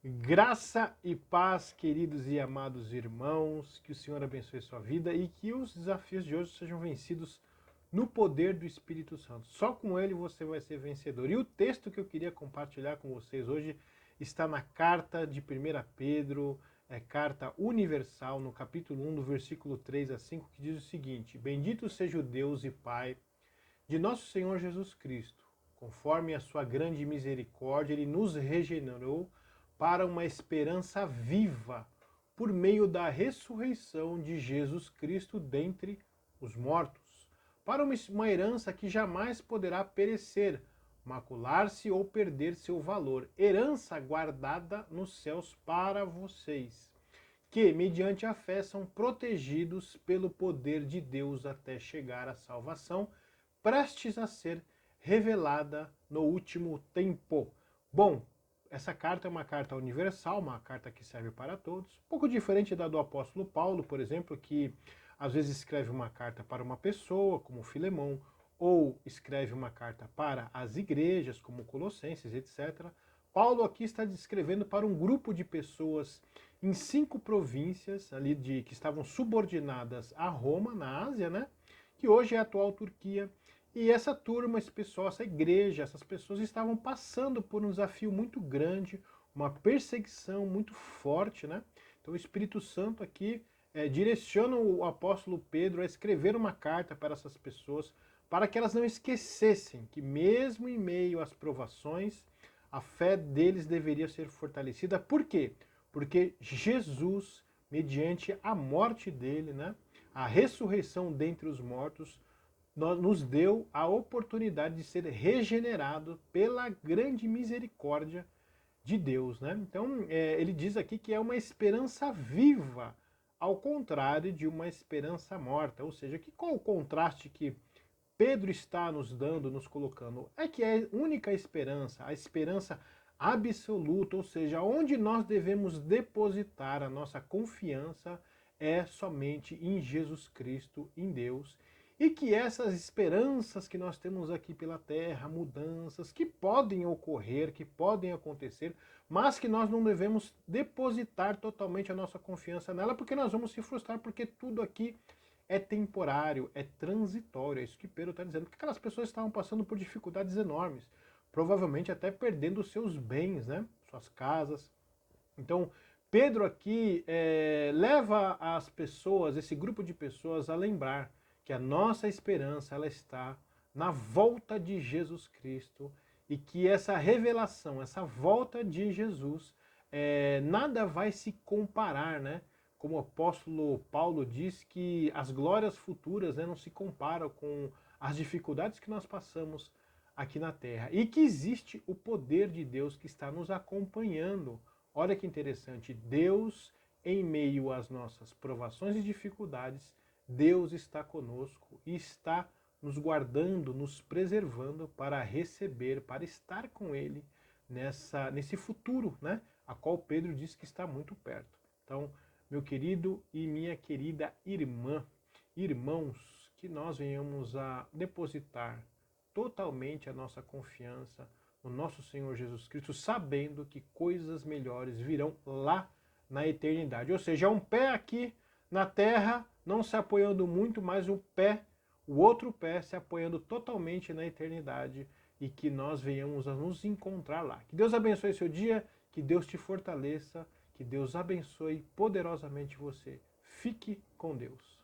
Graça e paz, queridos e amados irmãos, que o Senhor abençoe sua vida e que os desafios de hoje sejam vencidos no poder do Espírito Santo. Só com ele você vai ser vencedor. E o texto que eu queria compartilhar com vocês hoje está na carta de 1 Pedro, carta universal, no capítulo 1, do versículo 3 a 5, que diz o seguinte: Bendito seja o Deus e Pai de nosso Senhor Jesus Cristo. Conforme a sua grande misericórdia, ele nos regenerou para uma esperança viva, por meio da ressurreição de Jesus Cristo dentre os mortos, para uma herança que jamais poderá perecer, macular-se ou perder seu valor, herança guardada nos céus para vocês, que, mediante a fé, são protegidos pelo poder de Deus até chegar à salvação, prestes a ser revelada no último tempo. Bom, essa carta é uma carta universal, uma carta que serve para todos, um pouco diferente da do apóstolo Paulo, por exemplo, que às vezes escreve uma carta para uma pessoa, como Filemão, ou escreve uma carta para as igrejas, como Colossenses, etc. Paulo aqui está descrevendo para um grupo de pessoas em 5 províncias ali que estavam subordinadas a Roma, na Ásia, né? Que hoje é a atual Turquia. E essa turma, esse pessoal, essa igreja, essas pessoas estavam passando por um desafio muito grande, uma perseguição muito forte, né? Então o Espírito Santo aqui direciona o apóstolo Pedro a escrever uma carta para essas pessoas, para que elas não esquecessem que mesmo em meio às provações, a fé deles deveria ser fortalecida. Por quê? Porque Jesus, mediante a morte dele, né, a ressurreição dentre os mortos, nos deu a oportunidade de ser regenerado pela grande misericórdia de Deus, né? Então, ele diz aqui que é uma esperança viva, ao contrário de uma esperança morta. Ou seja, qual o contraste que Pedro está nos dando, nos colocando? É que é a única esperança, a esperança absoluta, ou seja, onde nós devemos depositar a nossa confiança é somente em Jesus Cristo, em Deus, e que essas esperanças que nós temos aqui pela terra, mudanças que podem ocorrer, que podem acontecer, mas que nós não devemos depositar totalmente a nossa confiança nela, porque nós vamos se frustrar, porque tudo aqui é temporário, é transitório, é isso que Pedro está dizendo, porque aquelas pessoas estavam passando por dificuldades enormes, provavelmente até perdendo seus bens, né? Suas casas. Então, Pedro aqui leva as pessoas, esse grupo de pessoas, a lembrar que a nossa esperança ela está na volta de Jesus Cristo e que essa revelação, essa volta de Jesus, nada vai se comparar, né? Como o apóstolo Paulo diz, que as glórias futuras, né, não se comparam com as dificuldades que nós passamos aqui na Terra. E que existe o poder de Deus que está nos acompanhando. Olha que interessante, Deus, em meio às nossas provações e dificuldades, Deus está conosco e está nos guardando, nos preservando para receber, para estar com Ele nesse futuro, né? A qual Pedro diz que está muito perto. Então, meu querido e minha querida irmã, irmãos, que nós venhamos a depositar totalmente a nossa confiança no nosso Senhor Jesus Cristo, sabendo que coisas melhores virão lá na eternidade. Ou seja, um pé aqui na terra, não se apoiando muito, mas o outro pé se apoiando totalmente na eternidade, e que nós venhamos a nos encontrar lá. Que Deus abençoe seu dia, que Deus te fortaleça, que Deus abençoe poderosamente você. Fique com Deus.